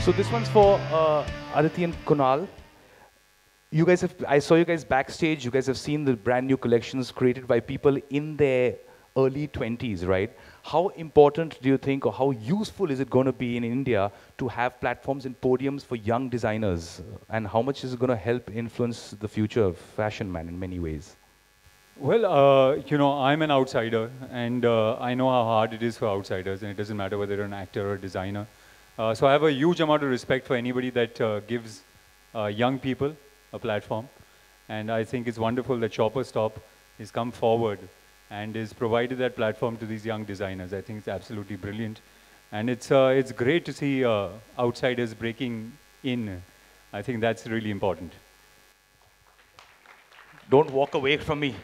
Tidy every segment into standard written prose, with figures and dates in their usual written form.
So this one's for Aditi and Kunal. You guys have, I saw you guys backstage, you guys have seen the brand new collections created by people in their early 20s, right? How important do you think, or how useful is it going to be in India to have platforms and podiums for young designers? And how much is it going to help influence the future of fashion, man, in many ways? Well, I'm an outsider, and I know how hard it is for outsiders, and it doesn't matter whether you're an actor or a designer. So I have a huge amount of respect for anybody that gives young people a platform, and I think it's wonderful that Shopper Stop has come forward and is provided that platform to these young designers. I think it's absolutely brilliant, and it's great to see outsiders breaking in. I think that's really important. Don't walk away from me.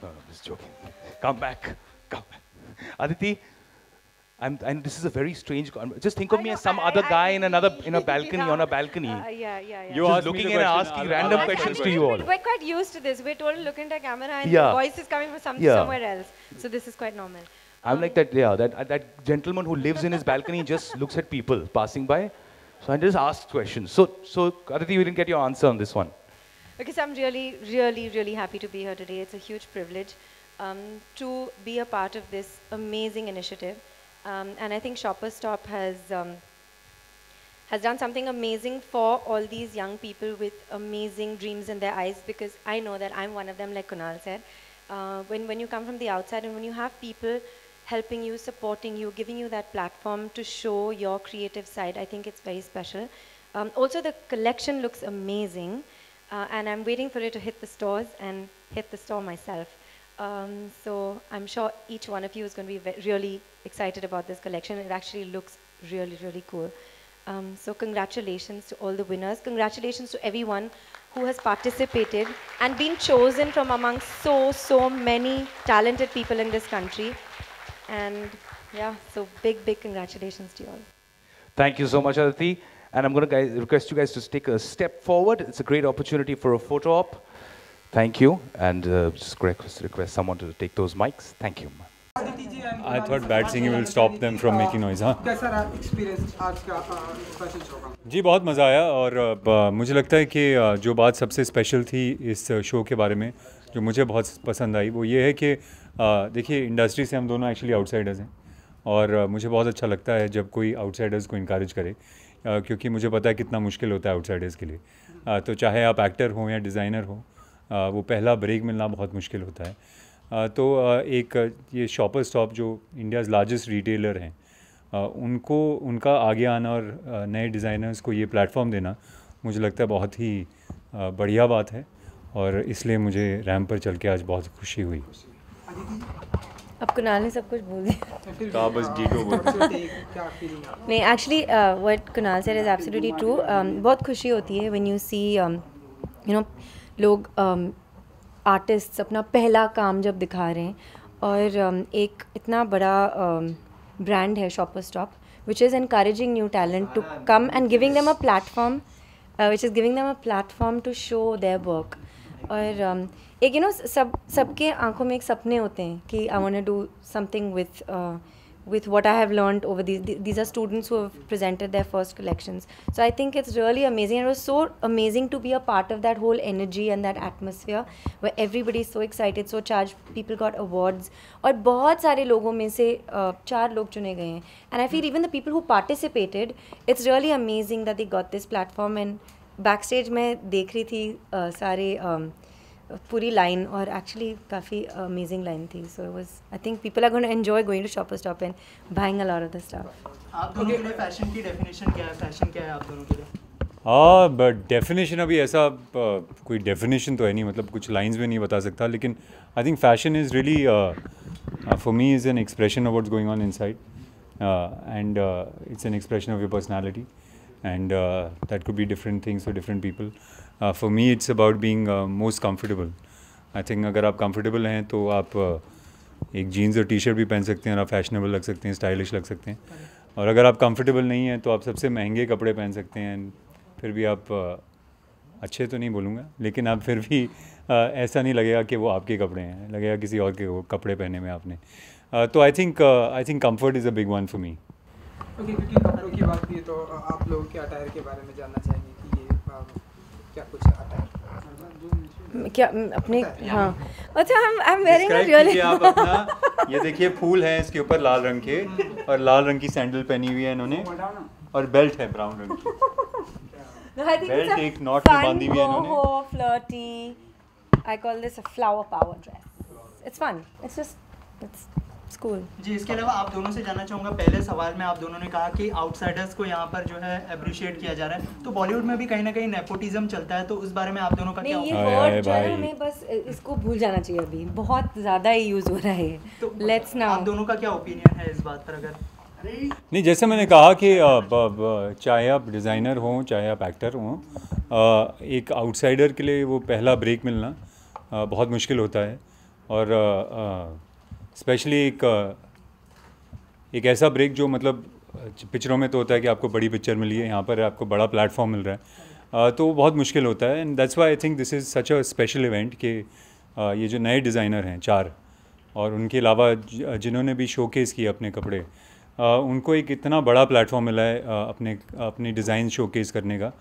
No, I'm just joking. Come back. Come back. Aditi, and this is a very strange. Just think of me as some other guy in a balcony, on a balcony. You Just asked me looking the and question, asking I'll random ask you questions the to you all. We're quite used to this. We're told to look into a camera and Yeah. the voice is coming from Yeah. somewhere else. So this is quite normal. I'm like that, yeah, that gentleman who lives in his balcony just looks at people passing by. So I just ask questions. So Aditi, you didn't get your answer on this one. Okay, so I'm really, really, really happy to be here today. It's a huge privilege to be a part of this amazing initiative. And I think Shopper Stop has done something amazing for all these young people with amazing dreams in their eyes, because I know that I'm one of them, like Kunal said. When you come from the outside and when you have people helping you, supporting you, giving you that platform to show your creative side, I think it's very special. Also, the collection looks amazing. And I'm waiting for it to hit the stores and hit the store myself. So I'm sure each one of you is going to be really excited about this collection. It actually looks really, really cool. So congratulations to all the winners. Congratulations to everyone who has participated and been chosen from among so many talented people in this country. And yeah, so big congratulations to you all. Thank you so much, Aditi. And I'm going to request you guys to take a step forward. It's a great opportunity for a photo op. Thank you. And just request someone to take those mics. Thank you. I thought bad singing will stop them from making noise, huh? कैसा रहा experience आज का fashion show का? जी बहुत मज़ा आया, और मुझे लगता है कि जो बात सबसे स्पेशल थी इस शो के बारे में, जो मुझे बहुत पसंद आई, वो ये है कि देखिए, इंडस्ट्री से हम दोनों एक्चुअली आउटसाइडर्स हैं, और मुझे बहुत अच्छा लगता है जब कोई आउटसाइडर्स को इनकरेज करे, क्योंकि मुझे पता है कितना मुश्किल होता है आउटसाइडर्स के लिए। तो चाहे आप एक्टर हो या डिज़ाइनर हो, वो पहला ब्रेक मिलना बहुत मुश्किल होता है। तो एक ये शॉपर स्टॉप जो इंडियाज़ लार्जेस्ट रिटेलर हैं, उनका आगे आना और नए डिज़ाइनर्स को ये प्लेटफॉर्म देना, मुझे लगता है बहुत ही बढ़िया बात है, और इसलिए मुझे रैंप पर चल के आज बहुत खुशी हुई। अब कुणाल ने सब कुछ बोल दिया। तो आप बस डीटो बोल। नहीं, actually what Kunal said is absolutely true. बहुत खुशी होती है व्हेन यू सी लोग आर्टिस्ट्स अपना पहला काम जब दिखा रहे हैं, और एक इतना बड़ा ब्रांड है Shopper Stop, which is encouraging new talent to come and giving them a platform, which is giving them a platform to show their work. और एक सबके आंखों में एक सपने होते हैं कि I want to do something with what I have learned over these are students who have presented their first collections. So I think it's really amazing, and it was so amazing to be a part of that whole energy and that atmosphere where everybody is so excited, so charged. People got awards, और बहुत सारे लोगों में से 4 लोग चुने गए हैं, and I feel even the people who participated, it's really amazing that they got this platform. And backstage में देख रही थी सारे पूरी लाइन, और एक्चुअली काफ़ी अमेजिंग लाइन थी. So it was, I think people are going to enjoy going to Shopper Stop and buying a lot of the stuff. आप दोनों के लिए फैशन की डेफिनेशन क्या है? फैशन क्या है आप दोनों के लिए? बट डेफिनेशन अभी ऐसा कोई डेफिनेशन तो है नहीं, मतलब कुछ लाइंस में नहीं बता सकता, लेकिन I think fashion is really for me is an expression of what's going on inside, and it's an expression of your personality, and that could be different things for different people. For me it's about being most comfortable. I think अगर आप comfortable हैं तो आप एक jeans और T shirt भी पहन सकते हैं, और आप फैशनेबल लग सकते हैं, स्टाइलिश लग सकते हैं, और अगर आप comfortable नहीं हैं तो आप सबसे महंगे कपड़े पहन सकते हैं, फिर भी आप अच्छे तो नहीं बोलूँगा, लेकिन आप फिर भी ऐसा नहीं लगेगा कि वो आपके कपड़े हैं, लगेगा किसी और के कपड़े पहने में आपने. तो I think comfort is a big one for me. Okay, क्योंकि कपड़ों की बात की तो आप लोगों के अटायर के बारे में जानना चाहेंगे कि ये क्या कुछ अटायर क्या अपने हाँ अच्छा I am wearing Describe really कीजिए आप अपना। ये देखिए फूल है इसके ऊपर लाल रंग के, और लाल रंग की सैंडल पहनी हुई है इन्होंने, और बेल्ट है ब्राउन रंग की। No, I think Belt it's a एक knot में fun, बांधी हुई है इन्होंने। boho, flirty. I call this a flower power dress. It's fun. It's cool. जी, इसके अलावा आप दोनों से जानना चाहूँगा, पहले सवाल में आप दोनों ने कहा कि आउटसाइडर्स को यहाँ पर जो है अप्रिशिएट किया जा रहा है, तो बॉलीवुड में भी कहीं ना कहीं नेपोटिज्म चलता है, तो उस बारे में आप दोनों का क्या नहीं, ये हाय, वर्ड जो है ना, भाई। हमें बस इसको भूल जाना चाहिए अभी, बहुत ज़्यादा ही यूज़ हो रहा है। तो Let's now. आप दोनों का क्या ओपिनियन है इस बात पर? अगर नहीं, जैसे मैंने कहा कि चाहे आप डिज़ाइनर हों चाहे आप एक्टर हों, एक आउटसाइडर के लिए वो पहला ब्रेक मिलना बहुत मुश्किल होता है। और स्पेशली एक ऐसा ब्रेक जो मतलब पिक्चरों में तो होता है कि आपको बड़ी पिक्चर मिली है, यहाँ पर आपको बड़ा प्लेटफॉर्म मिल रहा है, तो वो बहुत मुश्किल होता है। And that's why I think this is such a special event कि ये जो नए डिज़ाइनर हैं 4, और उनके अलावा जिन्होंने भी शोकेस किए अपने कपड़े, उनको एक इतना बड़ा प्लेटफॉर्म मिला है अपने डिज़ाइन शोकेस करने का।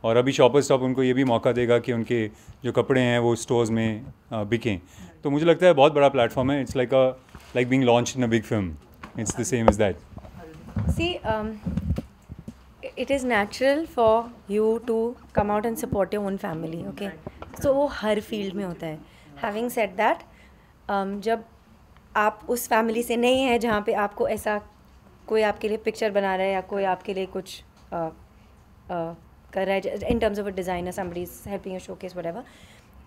और अभी शॉपर स्टॉप उनको ये भी मौका देगा कि उनके जो कपड़े हैं वो स्टोर्स में बिकें। तो मुझे लगता है बहुत बड़ा प्लेटफॉर्म है। It's like being launched in a big film. It's the same as that. See, it is natural for you to come out and support your own family, okay? So वो हर field में होता है। Having said that, जब आप उस family से नहीं है जहाँ पे आपको ऐसा कोई आपके लिए पिक्चर बना रहा है या कोई आपके लिए कुछ कर रहा है, in terms of a designer, somebody is helping you showcase whatever,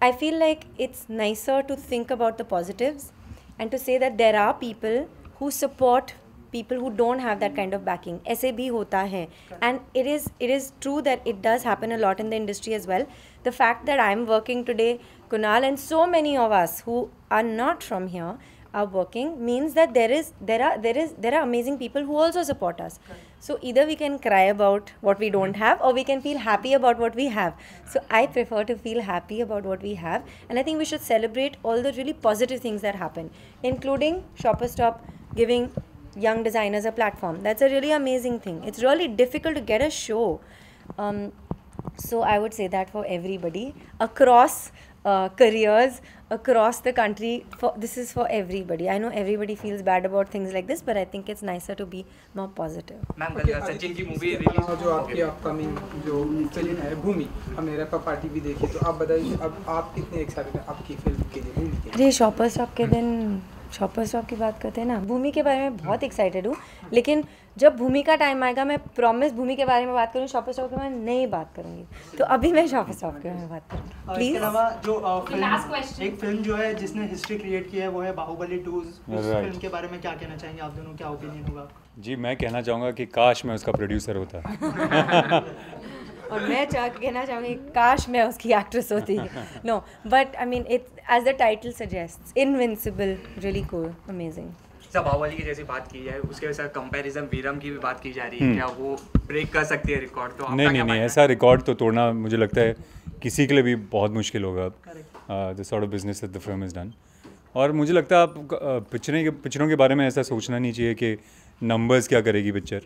I feel like it's nicer to think about the positives and to say that there are people who support people who don't have that kind of backing. ऐसे भी होता है, and it is true that it does happen a lot in the industry as well. The fact that I'm working today, Kunal and so many of us who are not from here are working means that there are amazing people who also support us. So either we can cry about what we don't have, or we can feel happy about what we have. So I prefer to feel happy about what we have, and I think we should celebrate all the really positive things that happen, including Shopper Stop giving young designers a platform. That's a really amazing thing. It's really difficult to get a show. So I would say that for everybody across careers across the country, this is for everybody. I know everybody feels bad about things like this, but I think it's nicer to be more positive. Ma'am Sachin की movie release जो आपकी upcoming जो film है भूमि, हमने wrapper party भी देखी, तो आप बताइए अब आप कितने एक्साइटेड हैं आपकी फिल्म के लिए, भूमि के लिए? अरे शॉपर स्टॉप के दिन शॉपर स्टॉप की बात करते हैं ना, भूमि के बारे में बहुत एक्साइटेड हूँ, लेकिन जब भूमि का टाइम आएगा मैं प्रॉमिस भूमि के बारे में बात करूँ, शॉपर स्टॉप के बारे में नहीं बात करूँगी। तो अभी मैं शॉपर स्टॉप के बारे में बात करूँगी प्लीज़। इसके अलावा जो एक फिल्म जो है जिसने हिस्ट्री क्रिएट की है वो है बाहुबली 2। उस फिल्म के बारे में क्या कहना चाहेंगे आप दोनों, क्या ओपिनियन होगा? जी, मैं कहना चाहूँगा कि काश मैं उसका प्रोड्यूसर होता। और मैं कहना चाहूँगी काश मैं उसकी एक्ट्रेस होती। No but I mean it as the title suggests, invincible, really cool, amazing. सब बाहुबली की जैसी बात की जाए, उसके साथ कंपैरिजन वीरम की भी बात की जा रही है, क्या वो ब्रेक कर सकती है रिकॉर्ड? तो नहीं, ऐसा रिकॉर्ड तो तोड़ना मुझे लगता है किसी के लिए भी बहुत मुश्किल होगा, the sort of business that the film is done. और मुझे लगता है आप पिक्चरों के बारे में ऐसा सोचना नहीं चाहिए कि नंबर्स क्या करेगी picture.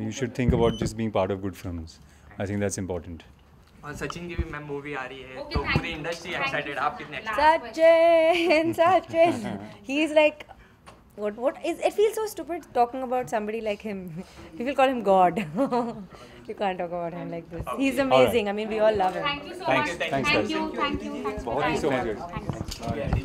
You should think about just being part of good films. I think that's important. और सचिन की भी मैम मूवी आ रही है, तो पूरी इंडस्ट्री एक्साइटेड, आप कितने excited? Sachin, he is like, what is, it feels so stupid talking about somebody like him. People call him God. You can't talk about him like this. He's amazing. I mean, we all love him. Thank you so much. Thanks, guys. Thank you. Thanks for Thank you so time. much, guys. Thank you.